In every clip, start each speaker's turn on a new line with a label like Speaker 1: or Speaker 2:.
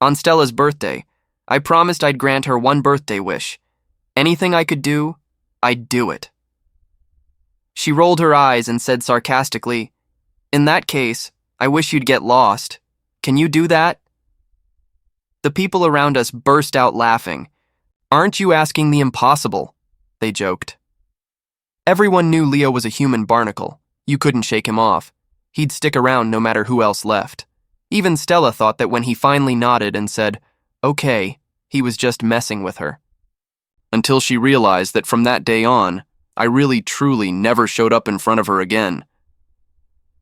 Speaker 1: On Stella's birthday, I promised I'd grant her one birthday wish. Anything I could do, I'd do it. She rolled her eyes and said sarcastically, "In that case, I wish you'd get lost. Can you do that?" The people around us burst out laughing. "Aren't you asking the impossible?" they joked. Everyone knew Leo was a human barnacle. You couldn't shake him off. He'd stick around no matter who else left. Even Stella thought that when he finally nodded and said, "Okay," he was just messing with her. Until she realized that from that day on, I really truly never showed up in front of her again.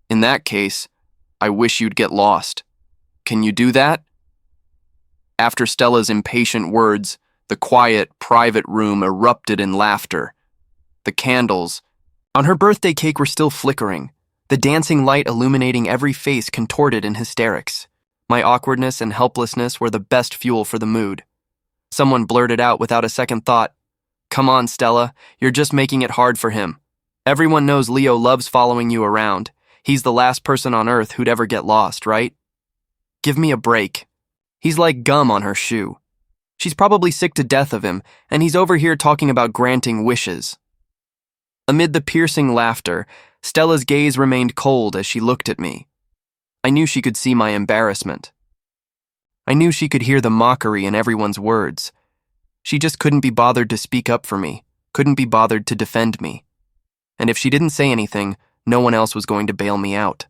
Speaker 1: In that case, I wish you'd get lost. Can you do that? After Stella's impatient words, the quiet, private room erupted in laughter. The candles on her birthday cake were still flickering, the dancing light illuminating every face contorted in hysterics. My awkwardness and helplessness were the best fuel for the mood. Someone blurted out without a second thought, "Come on, Stella, you're just making it hard for him. Everyone knows Leo loves following you around. He's the last person on earth who'd ever get lost, right? Give me a break. He's like gum on her shoe. She's probably sick to death of him, and he's over here talking about granting wishes." Amid the piercing laughter, Stella's gaze remained cold as she looked at me. I knew she could see my embarrassment. I knew she could hear the mockery in everyone's words. She just couldn't be bothered to speak up for me, couldn't be bothered to defend me. And if she didn't say anything, no one else was going to bail me out.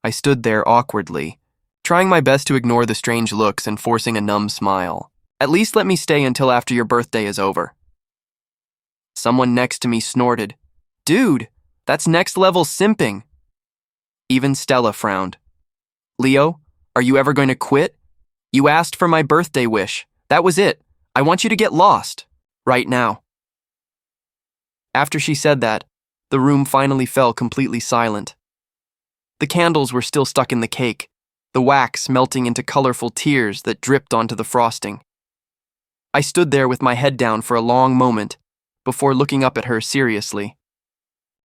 Speaker 1: I stood there awkwardly, trying my best to ignore the strange looks and forcing a numb smile. "At least let me stay until after your birthday is over." Someone next to me snorted, "Dude, that's next level simping." Even Stella frowned. "Leo, are you ever going to quit? You asked for my birthday wish. That was it. I want you to get lost. Right now." After she said that, the room finally fell completely silent. The candles were still stuck in the cake, the wax melting into colorful tears that dripped onto the frosting. I stood there with my head down for a long moment before looking up at her seriously.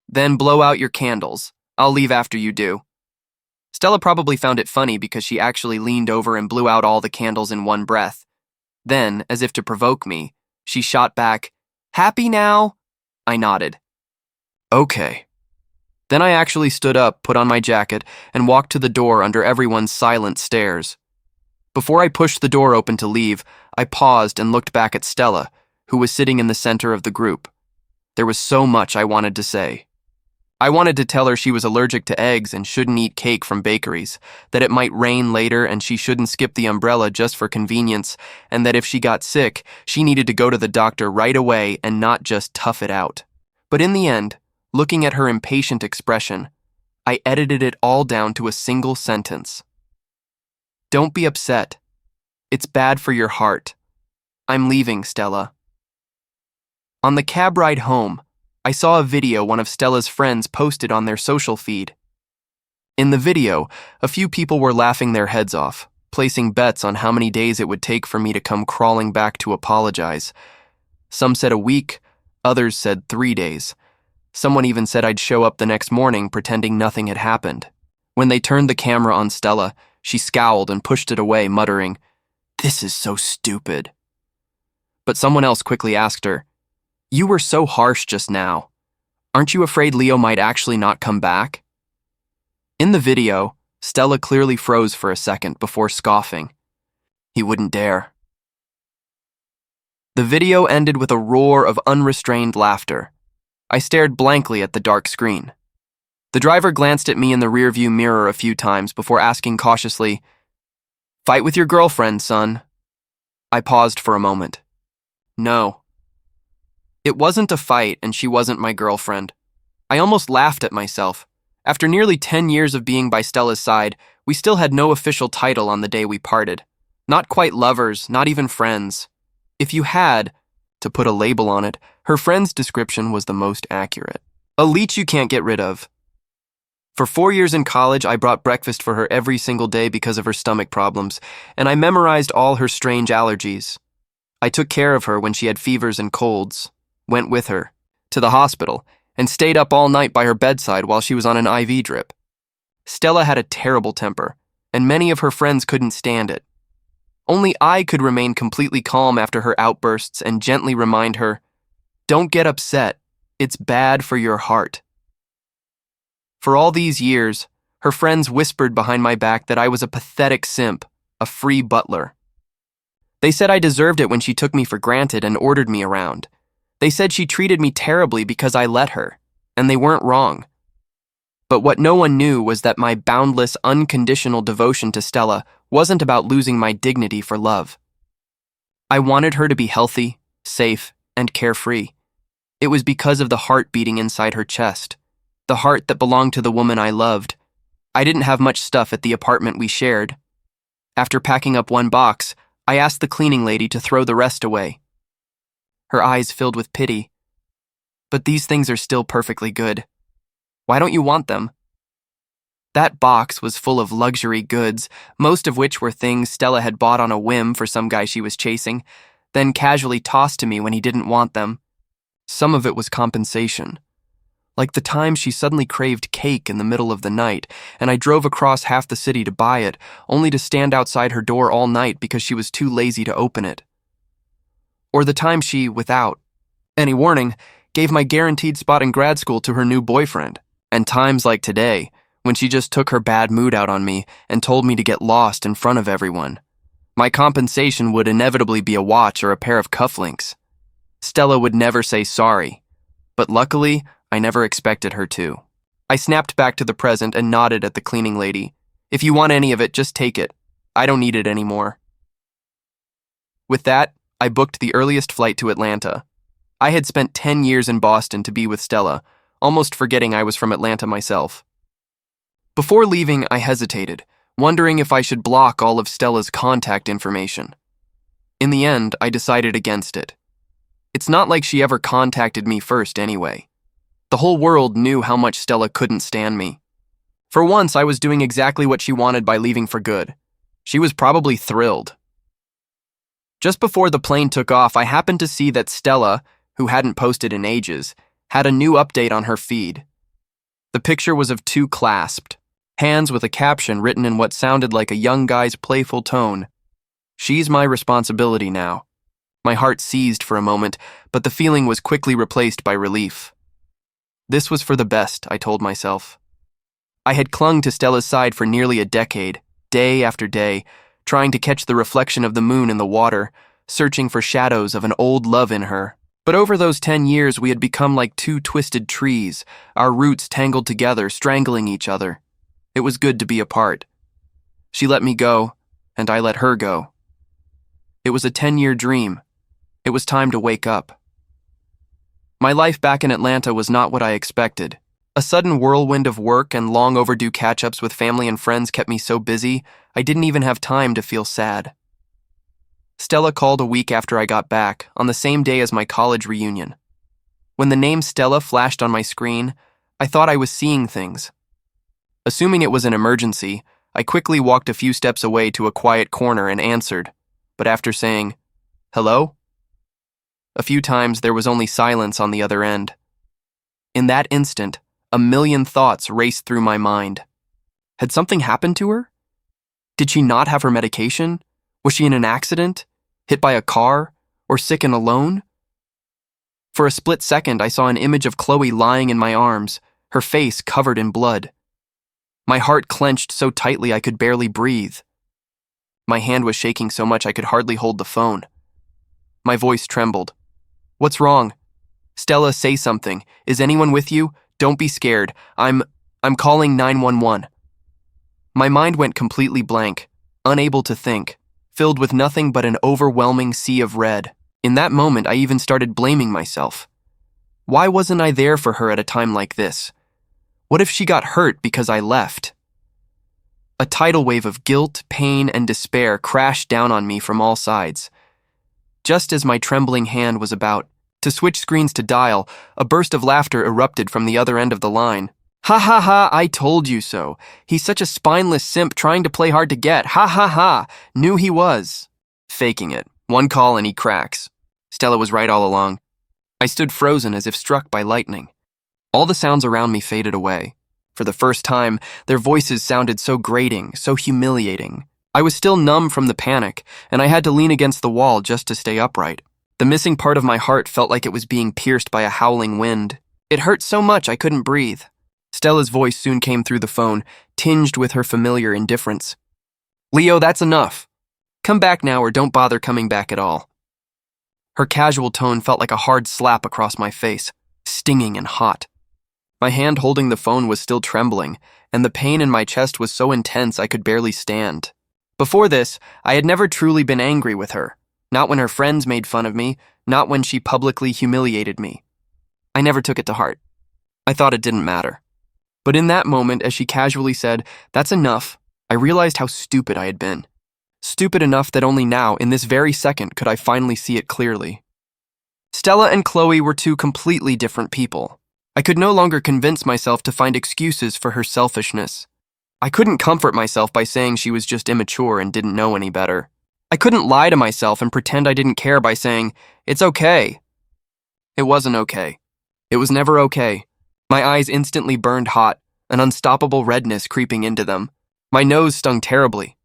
Speaker 1: "Then blow out your candles. I'll leave after you do." Stella probably found it funny because she actually leaned over and blew out all the candles in one breath. Then, as if to provoke me, she shot back, "Happy now?" I nodded. "Okay." Then I actually stood up, put on my jacket, and walked to the door under everyone's silent stares. Before I pushed the door open to leave, I paused and looked back at Stella, who was sitting in the center of the group. There was so much I wanted to say. I wanted to tell her she was allergic to eggs and shouldn't eat cake from bakeries, that it might rain later and she shouldn't skip the umbrella just for convenience, and that if she got sick, she needed to go to the doctor right away and not just tough it out. But in the end, looking at her impatient expression, I edited it all down to a single sentence. "Don't be upset. It's bad for your heart. I'm leaving, Stella." On the cab ride home, I saw a video one of Stella's friends posted on their social feed. In the video, a few people were laughing their heads off, placing bets on how many days it would take for me to come crawling back to apologize. Some said a week, others said 3 days. Someone even said I'd show up the next morning pretending nothing had happened. When they turned the camera on Stella, she scowled and pushed it away, muttering, "This is so stupid." But someone else quickly asked her, "You were so harsh just now. Aren't you afraid Leo might actually not come back?" In the video, Stella clearly froze for a second before scoffing. "He wouldn't dare." The video ended with a roar of unrestrained laughter. I stared blankly at the dark screen. The driver glanced at me in the rearview mirror a few times before asking cautiously, "Fight with your girlfriend, son." I paused for a moment. No. It wasn't a fight, and she wasn't my girlfriend. I almost laughed at myself. After nearly 10 years of being by Stella's side, we still had no official title on the day we parted. Not quite lovers, not even friends. If you had, to put a label on it, her friend's description was the most accurate. A leech you can't get rid of. For 4 years in college, I brought breakfast for her every single day because of her stomach problems, and I memorized all her strange allergies. I took care of her when she had fevers and colds, went with her to the hospital, and stayed up all night by her bedside while she was on an IV drip. Stella had a terrible temper, and many of her friends couldn't stand it. Only I could remain completely calm after her outbursts and gently remind her, "Don't get upset. It's bad for your heart." For all these years, her friends whispered behind my back that I was a pathetic simp, a free butler. They said I deserved it when she took me for granted and ordered me around. They said she treated me terribly because I let her, and they weren't wrong. But what no one knew was that my boundless, unconditional devotion to Stella wasn't about losing my dignity for love. I wanted her to be healthy, safe, and carefree. It was because of the heart beating inside her chest, the heart that belonged to the woman I loved. I didn't have much stuff at the apartment we shared. After packing up one box, I asked the cleaning lady to throw the rest away. Her eyes filled with pity. "But these things are still perfectly good. Why don't you want them?" That box was full of luxury goods, most of which were things Stella had bought on a whim for some guy she was chasing, then casually tossed to me when he didn't want them. Some of it was compensation. Like the time she suddenly craved cake in the middle of the night, and I drove across half the city to buy it, only to stand outside her door all night because she was too lazy to open it. Or the time she, without any warning, gave my guaranteed spot in grad school to her new boyfriend. And times like today, when she just took her bad mood out on me and told me to get lost in front of everyone. My compensation would inevitably be a watch or a pair of cufflinks. Stella would never say sorry, but luckily, I never expected her to. I snapped back to the present and nodded at the cleaning lady. "If you want any of it, just take it. I don't need it anymore." With that, I booked the earliest flight to Atlanta. I had spent 10 years in Boston to be with Stella, almost forgetting I was from Atlanta myself. Before leaving, I hesitated, wondering if I should block all of Stella's contact information. In the end, I decided against it. It's not like she ever contacted me first anyway. The whole world knew how much Stella couldn't stand me. For once, I was doing exactly what she wanted by leaving for good. She was probably thrilled. Just before the plane took off, I happened to see that Stella, who hadn't posted in ages, had a new update on her feed. The picture was of two clasped hands with a caption written in what sounded like a young guy's playful tone. "She's my responsibility now." My heart seized for a moment, but the feeling was quickly replaced by relief. This was for the best, I told myself. I had clung to Stella's side for nearly a decade, day after day, trying to catch the reflection of the moon in the water, searching for shadows of an old love in her. But over those 10 years, we had become like two twisted trees, our roots tangled together, strangling each other. It was good to be apart. She let me go, and I let her go. It was a 10-year dream. It was time to wake up. My life back in Atlanta was not what I expected. A sudden whirlwind of work and long overdue catch-ups with family and friends kept me so busy, I didn't even have time to feel sad. Stella called a week after I got back, on the same day as my college reunion. When the name Stella flashed on my screen, I thought I was seeing things. Assuming it was an emergency, I quickly walked a few steps away to a quiet corner and answered, but after saying, "Hello?" a few times there was only silence on the other end. In that instant, a million thoughts raced through my mind. Had something happened to her? Did she not have her medication? Was she in an accident? Hit by a car? Or sick and alone? For a split second, I saw an image of Chloe lying in my arms, her face covered in blood. My heart clenched so tightly I could barely breathe. My hand was shaking so much I could hardly hold the phone. My voice trembled. "What's wrong? Stella, say something. Is anyone with you? Don't be scared. I'm calling 911. My mind went completely blank, unable to think, filled with nothing but an overwhelming sea of red. In that moment, I even started blaming myself. Why wasn't I there for her at a time like this? What if she got hurt because I left? A tidal wave of guilt, pain, and despair crashed down on me from all sides. Just as my trembling hand was about to switch screens to dial, a burst of laughter erupted from the other end of the line. "Ha ha ha, I told you so. He's such a spineless simp trying to play hard to get. Ha ha ha, knew he was." Faking it. One call and he cracks. Stella was right all along. I stood frozen as if struck by lightning. All the sounds around me faded away. For the first time, their voices sounded so grating, so humiliating. I was still numb from the panic, and I had to lean against the wall just to stay upright. The missing part of my heart felt like it was being pierced by a howling wind. It hurt so much I couldn't breathe. Stella's voice soon came through the phone, tinged with her familiar indifference. "Leo, that's enough. Come back now or don't bother coming back at all." Her casual tone felt like a hard slap across my face, stinging and hot. My hand holding the phone was still trembling, and the pain in my chest was so intense I could barely stand. Before this, I had never truly been angry with her. Not when her friends made fun of me, not when she publicly humiliated me. I never took it to heart. I thought it didn't matter. But in that moment, as she casually said, "That's enough," I realized how stupid I had been. Stupid enough that only now, in this very second, could I finally see it clearly. Stella and Chloe were two completely different people. I could no longer convince myself to find excuses for her selfishness. I couldn't comfort myself by saying she was just immature and didn't know any better. I couldn't lie to myself and pretend I didn't care by saying, "It's okay." It wasn't okay. It was never okay. My eyes instantly burned hot, an unstoppable redness creeping into them. My nose stung terribly.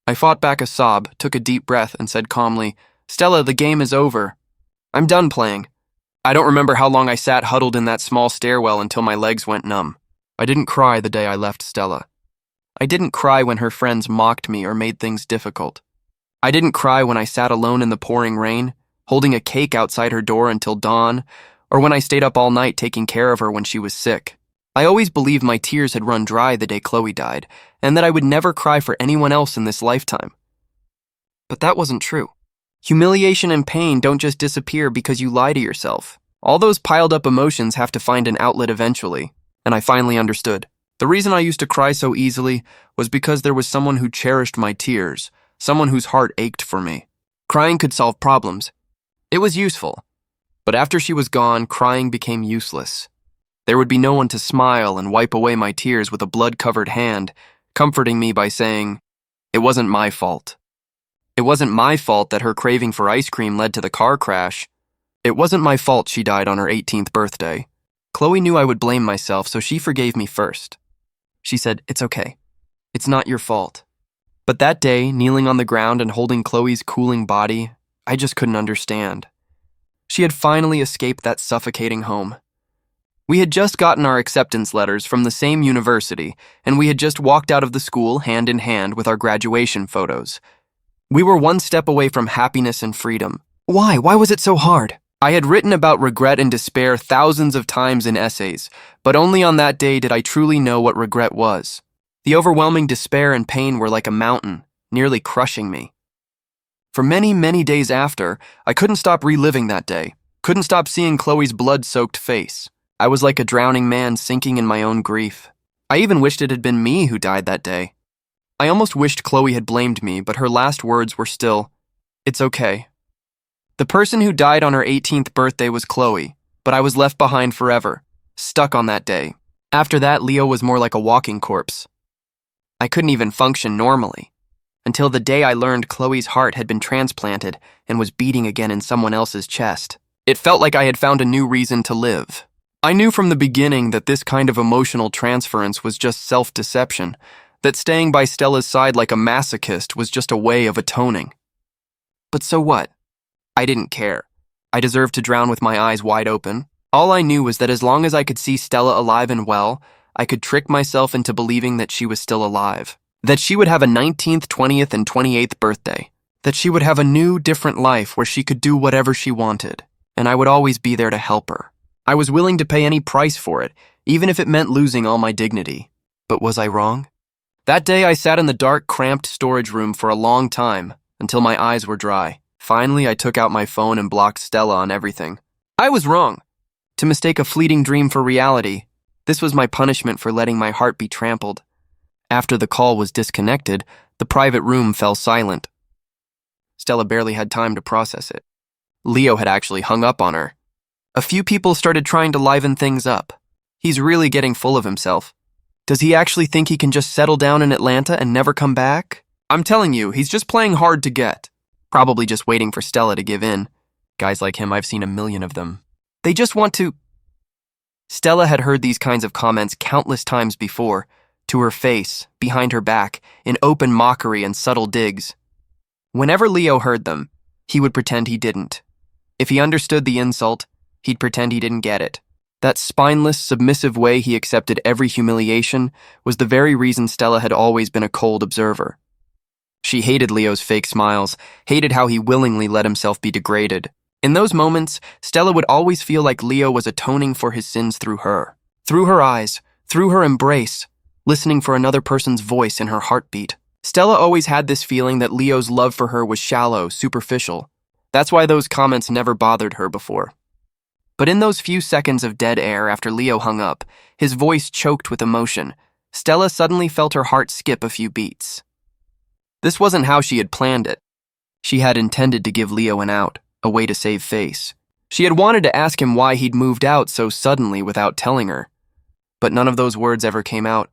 Speaker 1: I fought back a sob, took a deep breath, and said calmly, "Stella, the game is over. I'm done playing." I don't remember how long I sat huddled in that small stairwell until my legs went numb. I didn't cry the day I left Stella. I didn't cry when her friends mocked me or made things difficult. I didn't cry when I sat alone in the pouring rain, holding a cake outside her door until dawn, or when I stayed up all night taking care of her when she was sick. I always believed my tears had run dry the day Chloe died, and that I would never cry for anyone else in this lifetime. But that wasn't true. Humiliation and pain don't just disappear because you lie to yourself. All those piled up emotions have to find an outlet eventually, and I finally understood. The reason I used to cry so easily was because there was someone who cherished my tears, someone whose heart ached for me. Crying could solve problems. It was useful. But after she was gone, crying became useless. There would be no one to smile and wipe away my tears with a blood-covered hand, comforting me by saying, "It wasn't my fault." It wasn't my fault that her craving for ice cream led to the car crash. It wasn't my fault she died on her 18th birthday. Chloe knew I would blame myself, so she forgave me first. She said, "It's okay. It's not your fault." But that day, kneeling on the ground and holding Chloe's cooling body, I just couldn't understand. She had finally escaped that suffocating home. We had just gotten our acceptance letters from the same university, and we had just walked out of the school hand in hand with our graduation photos. We were one step away from happiness and freedom. Why? Why was it so hard? I had written about regret and despair thousands of times in essays, but only on that day did I truly know what regret was. The overwhelming despair and pain were like a mountain, nearly crushing me. For many, many days after, I couldn't stop reliving that day, couldn't stop seeing Chloe's blood-soaked face. I was like a drowning man sinking in my own grief. I even wished it had been me who died that day. I almost wished Chloe had blamed me, but her last words were still, "It's okay." The person who died on her 18th birthday was Chloe, but I was left behind forever, stuck on that day. After that, Leo was more like a walking corpse. I couldn't even function normally, until the day I learned Chloe's heart had been transplanted and was beating again in someone else's chest. It felt like I had found a new reason to live. I knew from the beginning that this kind of emotional transference was just self-deception, that staying by Stella's side like a masochist was just a way of atoning. But so what? I didn't care. I deserved to drown with my eyes wide open. All I knew was that as long as I could see Stella alive and well, I could trick myself into believing that she was still alive, that she would have a 19th, 20th, and 28th birthday, that she would have a new, different life where she could do whatever she wanted, and I would always be there to help her. I was willing to pay any price for it, even if it meant losing all my dignity. But was I wrong? That day I sat in the dark, cramped storage room for a long time, until my eyes were dry. Finally, I took out my phone and blocked Stella on everything. I was wrong. To mistake a fleeting dream for reality, this was my punishment for letting my heart be trampled. After the call was disconnected, the private room fell silent. Stella barely had time to process it. Leo had actually hung up on her. A few people started trying to liven things up. He's really getting full of himself. Does he actually think he can just settle down in Atlanta and never come back? I'm telling you, he's just playing hard to get. Probably just waiting for Stella to give in. Guys like him, I've seen a million of them. They just want to... Stella had heard these kinds of comments countless times before, to her face, behind her back, in open mockery and subtle digs. Whenever Leo heard them, he would pretend he didn't. If he understood the insult, he'd pretend he didn't get it. That spineless, submissive way he accepted every humiliation was the very reason Stella had always been a cold observer. She hated Leo's fake smiles, hated how he willingly let himself be degraded. In those moments, Stella would always feel like Leo was atoning for his sins through her eyes, through her embrace, listening for another person's voice in her heartbeat. Stella always had this feeling that Leo's love for her was shallow, superficial. That's why those comments never bothered her before. But in those few seconds of dead air after Leo hung up, his voice choked with emotion, Stella suddenly felt her heart skip a few beats. This wasn't how she had planned it. She had intended to give Leo an out, a way to save face. She had wanted to ask him why he'd moved out so suddenly without telling her. But none of those words ever came out.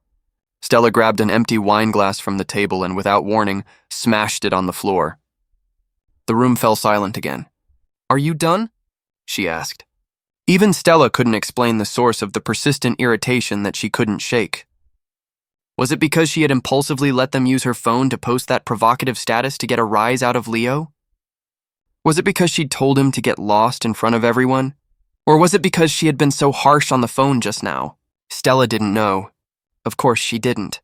Speaker 1: Stella grabbed an empty wine glass from the table and, without warning, smashed it on the floor. The room fell silent again. "Are you done?" she asked. Even Stella couldn't explain the source of the persistent irritation that she couldn't shake. Was it because she had impulsively let them use her phone to post that provocative status to get a rise out of Leo? Was it because she'd told him to get lost in front of everyone? Or was it because she had been so harsh on the phone just now? Stella didn't know. Of course she didn't.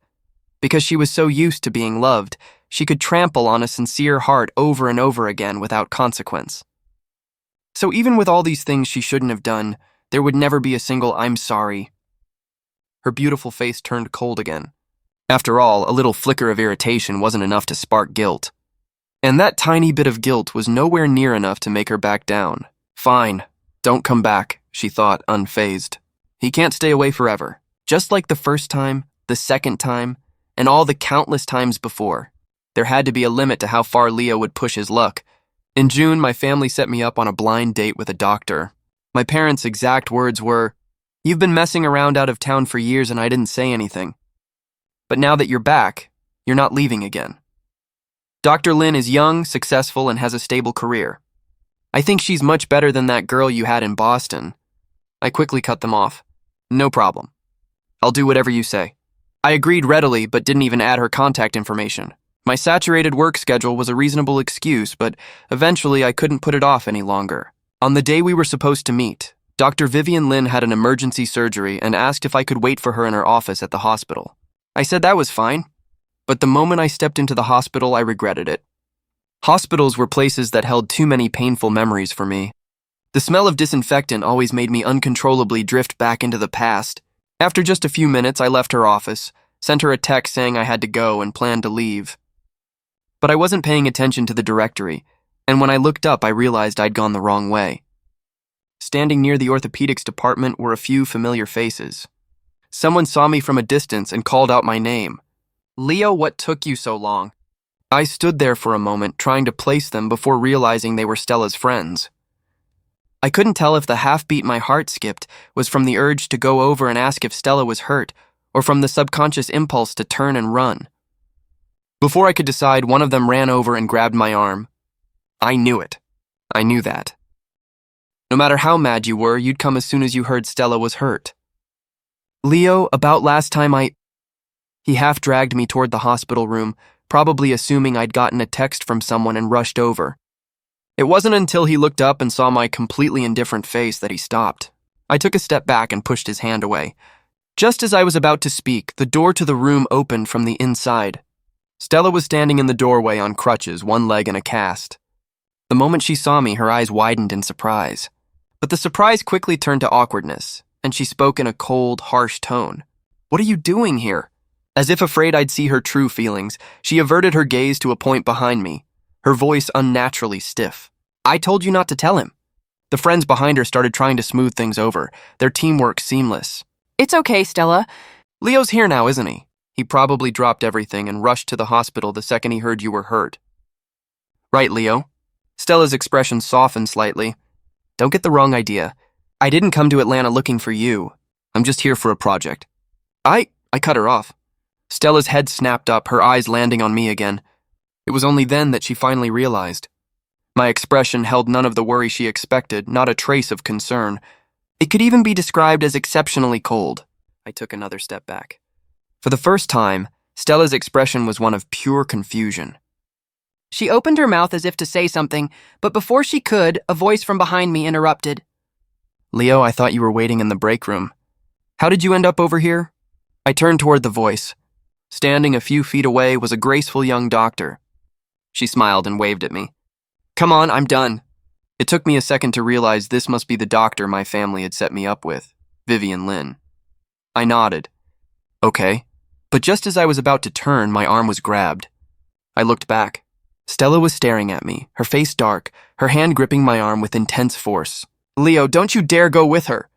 Speaker 1: Because she was so used to being loved, she could trample on a sincere heart over and over again without consequence. So even with all these things she shouldn't have done, there would never be a single "I'm sorry." Her beautiful face turned cold again. After all, a little flicker of irritation wasn't enough to spark guilt. And that tiny bit of guilt was nowhere near enough to make her back down. Fine, don't come back, she thought, unfazed. He can't stay away forever. Just like the first time, the second time, and all the countless times before. There had to be a limit to how far Leo would push his luck. In June, my family set me up on a blind date with a doctor. My parents' exact words were, "You've been messing around out of town for years and I didn't say anything. But now that you're back, you're not leaving again. Dr. Lin is young, successful, and has a stable career. I think she's much better than that girl you had in Boston." I quickly cut them off. "No problem. I'll do whatever you say." I agreed readily, but didn't even add her contact information. My saturated work schedule was a reasonable excuse, but eventually I couldn't put it off any longer. On the day we were supposed to meet, Dr. Vivian Lin had an emergency surgery and asked if I could wait for her in her office at the hospital. I said that was fine, but the moment I stepped into the hospital, I regretted it. Hospitals were places that held too many painful memories for me. The smell of disinfectant always made me uncontrollably drift back into the past. After just a few minutes, I left her office, sent her a text saying I had to go and planned to leave. But I wasn't paying attention to the directory, and when I looked up, I realized I'd gone the wrong way. Standing near the orthopedics department were a few familiar faces. Someone saw me from a distance and called out my name. "Leo, what took you so long?" I stood there for a moment, trying to place them before realizing they were Stella's friends. I couldn't tell if the half-beat my heart skipped was from the urge to go over and ask if Stella was hurt, or from the subconscious impulse to turn and run. Before I could decide, one of them ran over and grabbed my arm. I knew it. I knew that. No matter how mad you were, you'd come as soon as you heard Stella was hurt. "Leo, about last time He half dragged me toward the hospital room, probably assuming I'd gotten a text from someone and rushed over. It wasn't until he looked up and saw my completely indifferent face that he stopped. I took a step back and pushed his hand away. Just as I was about to speak, the door to the room opened from the inside. Stella was standing in the doorway on crutches, one leg in a cast. The moment she saw me, her eyes widened in surprise. But the surprise quickly turned to awkwardness, and she spoke in a cold, harsh tone. "What are you doing here?" As if afraid I'd see her true feelings, she averted her gaze to a point behind me, her voice unnaturally stiff. "I told you not to tell him." The friends behind her started trying to smooth things over, their teamwork seamless. "It's okay, Stella. Leo's here now, isn't he? He probably dropped everything and rushed to the hospital the second he heard you were hurt." "Right, Leo." Stella's expression softened slightly. "Don't get the wrong idea. I didn't come to Atlanta looking for you. I'm just here for a project." I cut her off. Stella's head snapped up, her eyes landing on me again. It was only then that she finally realized. My expression held none of the worry she expected, not a trace of concern. It could even be described as exceptionally cold. I took another step back. For the first time, Stella's expression was one of pure confusion.
Speaker 2: She opened her mouth as if to say something, but before she could, a voice from behind me interrupted.
Speaker 1: Leo, I thought you were waiting in the break room. How did you end up over here? I turned toward the voice. Standing a few feet away was a graceful young doctor. She smiled and waved at me. Come on, I'm done. It took me a second to realize this must be the doctor my family had set me up with, Vivian Lynn. I nodded. Okay. But just as I was about to turn, my arm was grabbed. I looked back. Stella was staring at me, her face dark, her hand gripping my arm with intense force. Leo, don't you dare go with her.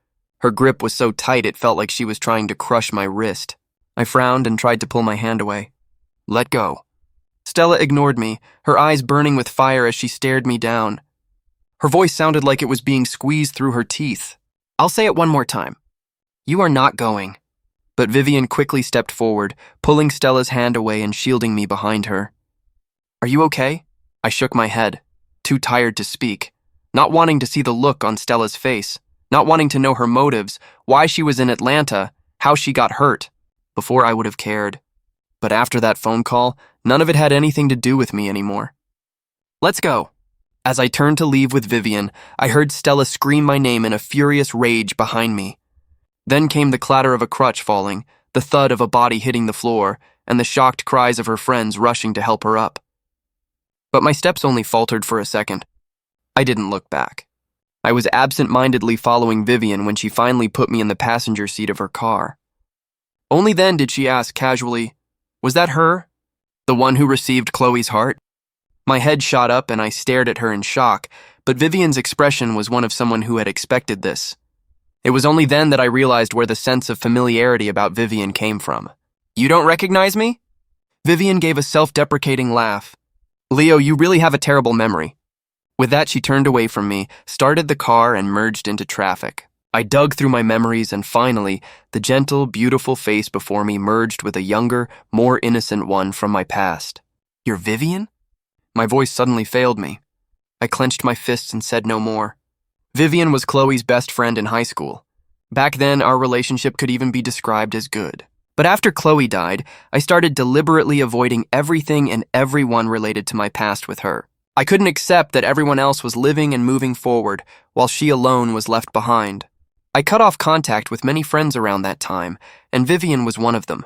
Speaker 1: Her grip was so tight it felt like she was trying to crush my wrist. I frowned and tried to pull my hand away. Let go. Stella ignored me, her eyes burning with fire as she stared me down. Her voice sounded like it was being squeezed through her teeth. I'll say it one more time. You are not going. But Vivian quickly stepped forward, pulling Stella's hand away and shielding me behind her. Are you okay? I shook my head, too tired to speak, not wanting to see the look on Stella's face, not wanting to know her motives, why she was in Atlanta, how she got hurt. Before I would have cared. But after that phone call, none of it had anything to do with me anymore. Let's go. As I turned to leave with Vivian, I heard Stella scream my name in a furious rage behind me. Then came the clatter of a crutch falling, the thud of a body hitting the floor, and the shocked cries of her friends rushing to help her up. But my steps only faltered for a second. I didn't look back. I was absent-mindedly following Vivian when she finally put me in the passenger seat of her car. Only then did she ask casually, was that her? The one who received Chloe's heart? My head shot up and I stared at her in shock, but Vivian's expression was one of someone who had expected this. It was only then that I realized where the sense of familiarity about Vivian came from. You don't recognize me? Vivian gave a self-deprecating laugh. Leo, you really have a terrible memory. With that, she turned away from me, started the car, and merged into traffic. I dug through my memories, and finally, the gentle, beautiful face before me merged with a younger, more innocent one from my past. You're Vivian? My voice suddenly failed me. I clenched my fists and said no more. Vivian was Chloe's best friend in high school. Back then, our relationship could even be described as good. But after Chloe died, I started deliberately avoiding everything and everyone related to my past with her. I couldn't accept that everyone else was living and moving forward, while she alone was left behind. I cut off contact with many friends around that time, and Vivian was one of them.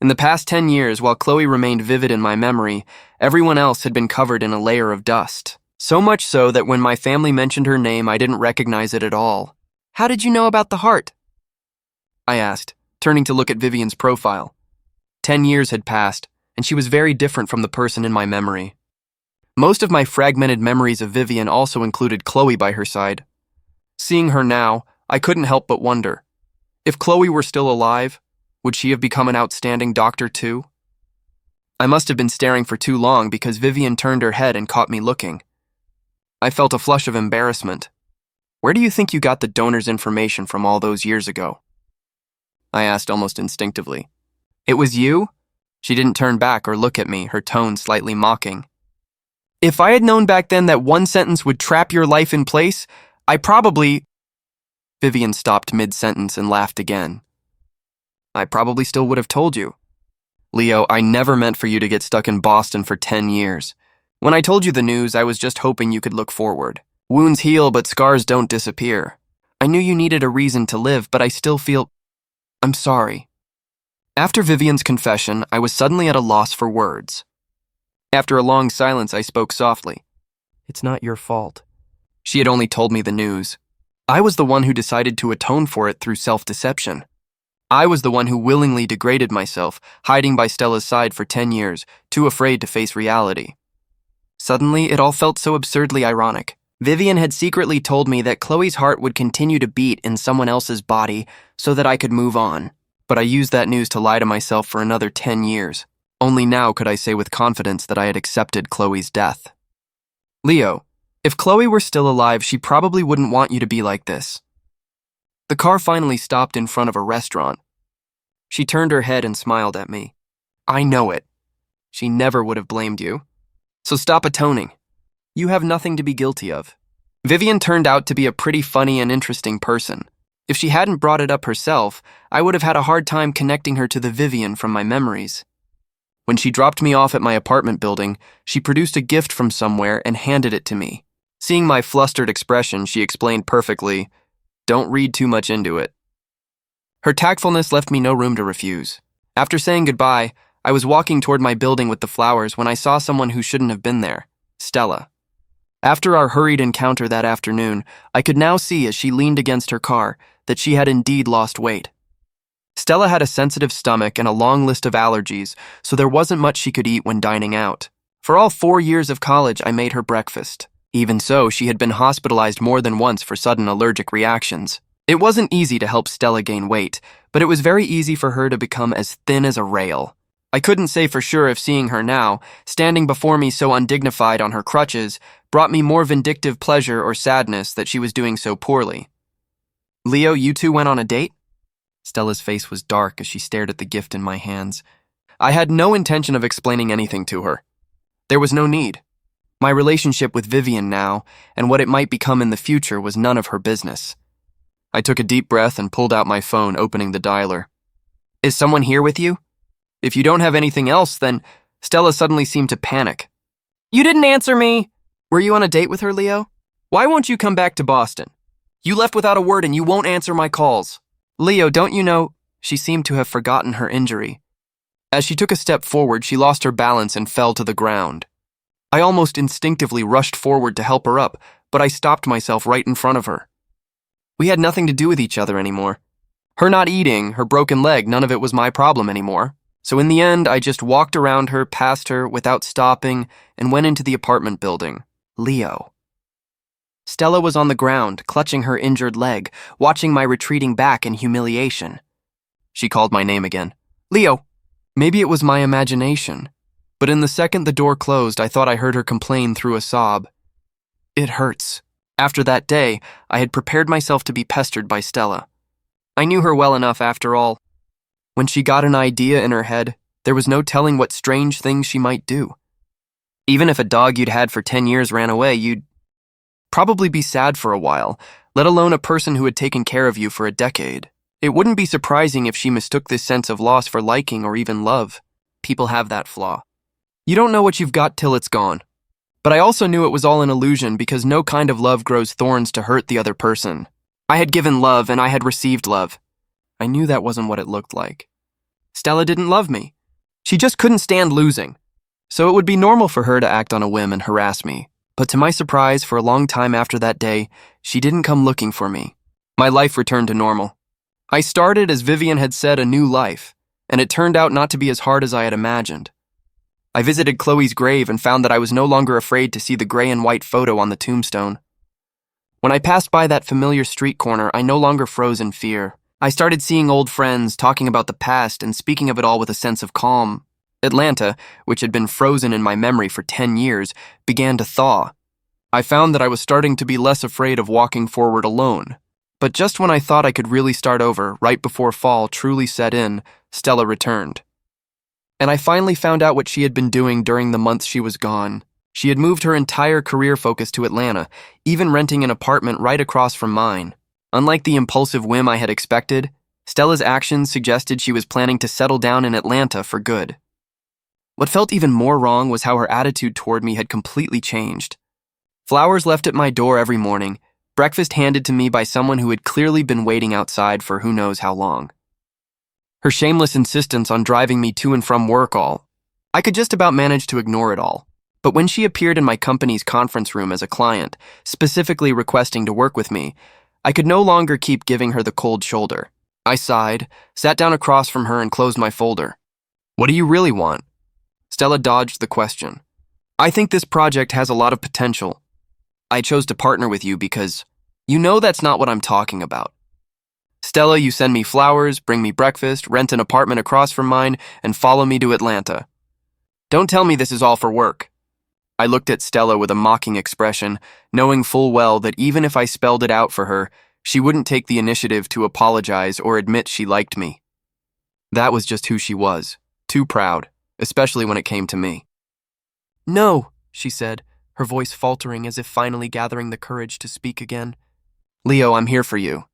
Speaker 1: In the past 10 years, while Chloe remained vivid in my memory, everyone else had been covered in a layer of dust. So much so that when my family mentioned her name, I didn't recognize it at all. How did you know about the heart? I asked, turning to look at Vivian's profile. 10 years had passed, and she was very different from the person in my memory. Most of my fragmented memories of Vivian also included Chloe by her side. Seeing her now, I couldn't help but wonder. If Chloe were still alive, would she have become an outstanding doctor too? I must have been staring for too long because Vivian turned her head and caught me looking. I felt a flush of embarrassment. Where do you think you got the donor's information from all those years ago? I asked almost instinctively. It was you? She didn't turn back or look at me, her tone slightly mocking. If I had known back then that one sentence would trap your life in place, I probably... Vivian stopped mid-sentence and laughed again. I probably still would have told you. Leo, I never meant for you to get stuck in Boston for 10 years. When I told you the news, I was just hoping you could look forward. Wounds heal, but scars don't disappear. I knew you needed a reason to live, but I still feel... I'm sorry. After Vivian's confession, I was suddenly at a loss for words. After a long silence, I spoke softly. It's not your fault. She had only told me the news. I was the one who decided to atone for it through self-deception. I was the one who willingly degraded myself, hiding by Stella's side for 10 years, too afraid to face reality. Suddenly, it all felt so absurdly ironic. Vivian had secretly told me that Chloe's heart would continue to beat in someone else's body so that I could move on. But I used that news to lie to myself for another 10 years. Only now could I say with confidence that I had accepted Chloe's death. Leo, if Chloe were still alive, she probably wouldn't want you to be like this. The car finally stopped in front of a restaurant. She turned her head and smiled at me. I know it. She never would have blamed you. So stop atoning. You have nothing to be guilty of. Vivian turned out to be a pretty funny and interesting person. If she hadn't brought it up herself, I would have had a hard time connecting her to the Vivian from my memories. When she dropped me off at my apartment building, she produced a gift from somewhere and handed it to me. Seeing my flustered expression, she explained perfectly, "Don't read too much into it." Her tactfulness left me no room to refuse. After saying goodbye, I was walking toward my building with the flowers when I saw someone who shouldn't have been there, Stella. After our hurried encounter that afternoon, I could now see as she leaned against her car that she had indeed lost weight. Stella had a sensitive stomach and a long list of allergies, so there wasn't much she could eat when dining out. For all 4 years of college, I made her breakfast. Even so, she had been hospitalized more than once for sudden allergic reactions. It wasn't easy to help Stella gain weight, but it was very easy for her to become as thin as a rail. I couldn't say for sure if seeing her now, standing before me so undignified on her crutches, brought me more vindictive pleasure or sadness that she was doing so poorly. "Leo, you two went on a date?" Stella's face was dark as she stared at the gift in my hands. I had no intention of explaining anything to her. There was no need. My relationship with Vivian now, and what it might become in the future, was none of her business. I took a deep breath and pulled out my phone, opening the dialer. "Is someone here with you?" "If you don't have anything else, then..." Stella suddenly seemed to panic. "You didn't answer me!" "Were you on a date with her, Leo? Why won't you come back to Boston? You left without a word and you won't answer my calls." "Leo, don't you know..." She seemed to have forgotten her injury. As she took a step forward, she lost her balance and fell to the ground. I almost instinctively rushed forward to help her up, but I stopped myself right in front of her. We had nothing to do with each other anymore. Her not eating, her broken leg, none of it was my problem anymore. So in the end, I just walked around her, past her, without stopping, and went into the apartment building. Leo. Stella was on the ground, clutching her injured leg, watching my retreating back in humiliation. She called my name again. "Leo!" Maybe it was my imagination, but in the second the door closed, I thought I heard her complain through a sob. "It hurts." After that day, I had prepared myself to be pestered by Stella. I knew her well enough after all. When she got an idea in her head, there was no telling what strange things she might do. Even if a dog you'd had for 10 years ran away, you'd probably be sad for a while, let alone a person who had taken care of you for a decade. It wouldn't be surprising if she mistook this sense of loss for liking or even love. People have that flaw. You don't know what you've got till it's gone. But I also knew it was all an illusion because no kind of love grows thorns to hurt the other person. I had given love and I had received love. I knew that wasn't what it looked like. Stella didn't love me. She just couldn't stand losing. So it would be normal for her to act on a whim and harass me. But to my surprise, for a long time after that day, she didn't come looking for me. My life returned to normal. I started, as Vivian had said, a new life, and it turned out not to be as hard as I had imagined. I visited Chloe's grave and found that I was no longer afraid to see the gray and white photo on the tombstone. When I passed by that familiar street corner, I no longer froze in fear. I started seeing old friends, talking about the past and speaking of it all with a sense of calm. Atlanta, which had been frozen in my memory for 10 years, began to thaw. I found that I was starting to be less afraid of walking forward alone. But just when I thought I could really start over, right before fall truly set in, Stella returned. And I finally found out what she had been doing during the months she was gone. She had moved her entire career focus to Atlanta, even renting an apartment right across from mine. Unlike the impulsive whim I had expected, Stella's actions suggested she was planning to settle down in Atlanta for good. What felt even more wrong was how her attitude toward me had completely changed. Flowers left at my door every morning, breakfast handed to me by someone who had clearly been waiting outside for who knows how long. Her shameless insistence on driving me to and from work I could just about manage to ignore it all. But when she appeared in my company's conference room as a client, specifically requesting to work with me, I could no longer keep giving her the cold shoulder. I sighed, sat down across from her and closed my folder. "What do you really want?" Stella dodged the question. "I think this project has a lot of potential. I chose to partner with you because you know that's not what I'm talking about. Stella, you send me flowers, bring me breakfast, rent an apartment across from mine, and follow me to Atlanta. Don't tell me this is all for work." I looked at Stella with a mocking expression, knowing full well that even if I spelled it out for her, she wouldn't take the initiative to apologize or admit she liked me. That was just who she was, too proud, especially when it came to me. "No," she said, her voice faltering as if finally gathering the courage to speak again. "Leo, I'm here for you.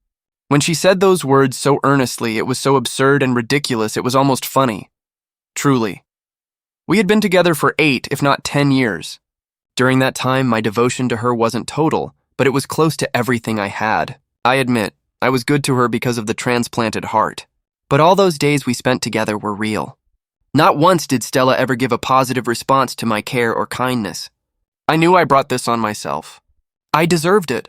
Speaker 1: When she said those words so earnestly, it was so absurd and ridiculous, it was almost funny. Truly. We had been together for 8, if not 10 years. During that time, my devotion to her wasn't total, but it was close to everything I had. I admit, I was good to her because of the transplanted heart. But all those days we spent together were real. Not once did Stella ever give a positive response to my care or kindness. I knew I brought this on myself. I deserved it.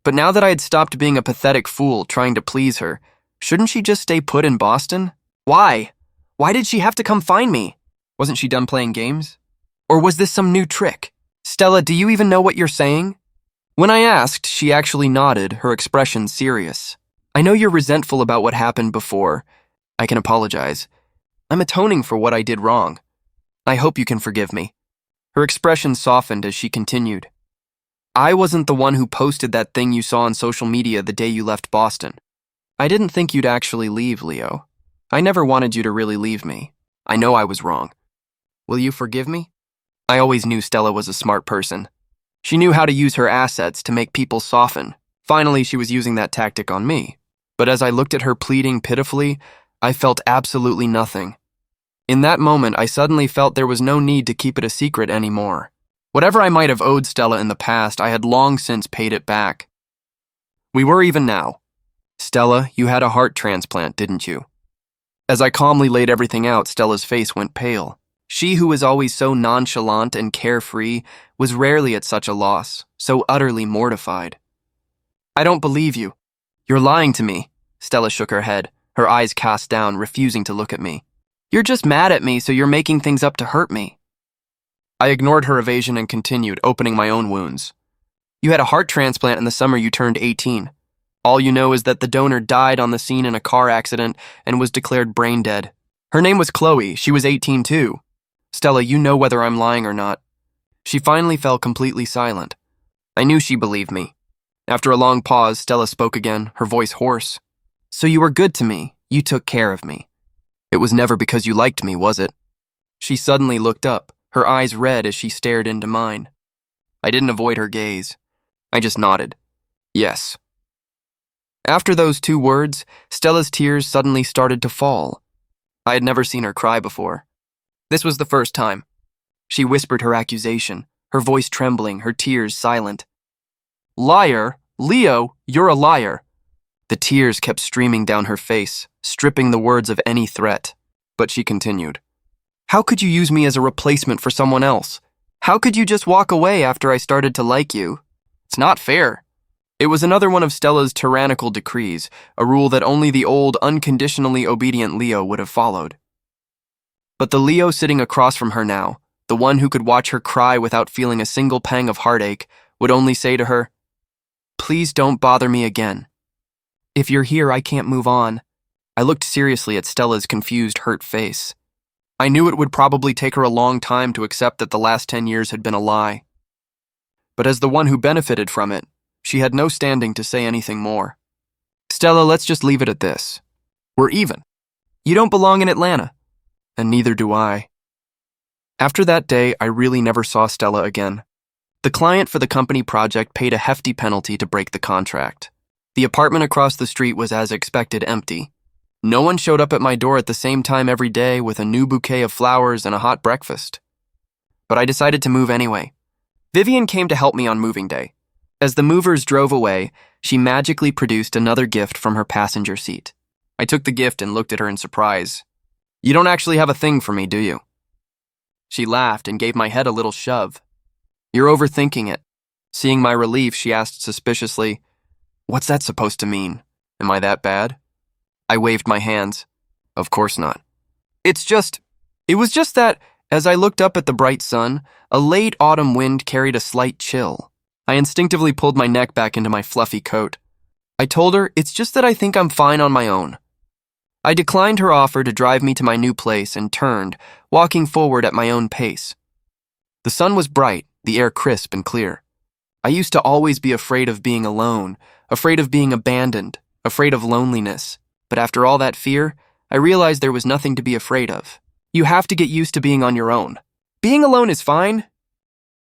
Speaker 1: But now that I had stopped being a pathetic fool trying to please her, shouldn't she just stay put in Boston? Why? Why did she have to come find me? Wasn't she done playing games? Or was this some new trick? Stella, do you even know what you're saying? When I asked, she actually nodded, her expression serious. I know you're resentful about what happened before. I can apologize. I'm atoning for what I did wrong. I hope you can forgive me. Her expression softened as she continued. I wasn't the one who posted that thing you saw on social media the day you left Boston. I didn't think you'd actually leave, Leo. I never wanted you to really leave me. I know I was wrong. Will you forgive me? I always knew Stella was a smart person. She knew how to use her assets to make people soften. Finally, she was using that tactic on me. But as I looked at her pleading pitifully, I felt absolutely nothing. In that moment, I suddenly felt there was no need to keep it a secret anymore. Whatever I might have owed Stella in the past, I had long since paid it back. We were even now. Stella, you had a heart transplant, didn't you? As I calmly laid everything out, Stella's face went pale. She who was always so nonchalant and carefree was rarely at such a loss, so utterly mortified. I don't believe you. You're lying to me. Stella shook her head, her eyes cast down, refusing to look at me. You're just mad at me, so you're making things up to hurt me. I ignored her evasion and continued, opening my own wounds. You had a heart transplant in the summer you turned 18. All you know is that the donor died on the scene in a car accident and was declared brain dead. Her name was Chloe. She was 18 too. Stella, you know whether I'm lying or not. She finally fell completely silent. I knew she believed me. After a long pause, Stella spoke again, her voice hoarse. So you were good to me. You took care of me. It was never because you liked me, was it? She suddenly looked up, her eyes red as she stared into mine. I didn't avoid her gaze. I just nodded. Yes. After those 2 words, Stella's tears suddenly started to fall. I had never seen her cry before. This was the first time. She whispered her accusation, her voice trembling, her tears silent. Liar! Leo, you're a liar! The tears kept streaming down her face, stripping the words of any threat. But she continued. How could you use me as a replacement for someone else? How could you just walk away after I started to like you? It's not fair. It was another one of Stella's tyrannical decrees, a rule that only the old, unconditionally obedient Leo would have followed. But the Leo sitting across from her now, the one who could watch her cry without feeling a single pang of heartache, would only say to her, Please don't bother me again. If you're here, I can't move on. I looked seriously at Stella's confused, hurt face. I knew it would probably take her a long time to accept that the last 10 years had been a lie. But as the one who benefited from it, she had no standing to say anything more. Stella, let's just leave it at this. We're even. You don't belong in Atlanta, and neither do I. After that day, I really never saw Stella again. The client for the company project paid a hefty penalty to break the contract. The apartment across the street was as expected empty. No one showed up at my door at the same time every day with a new bouquet of flowers and a hot breakfast. But I decided to move anyway. Vivian came to help me on moving day. As the movers drove away, she magically produced another gift from her passenger seat. I took the gift and looked at her in surprise. You don't actually have a thing for me, do you? She laughed and gave my head a little shove. You're overthinking it. Seeing my relief, she asked suspiciously, What's that supposed to mean? Am I that bad? I waved my hands. Of course not. It was just that, as I looked up at the bright sun, a late autumn wind carried a slight chill. I instinctively pulled my neck back into my fluffy coat. I told her, it's just that I think I'm fine on my own. I declined her offer to drive me to my new place and turned, walking forward at my own pace. The sun was bright, the air crisp and clear. I used to always be afraid of being alone, afraid of being abandoned, afraid of loneliness. But after all that fear, I realized there was nothing to be afraid of. You have to get used to being on your own. Being alone is fine,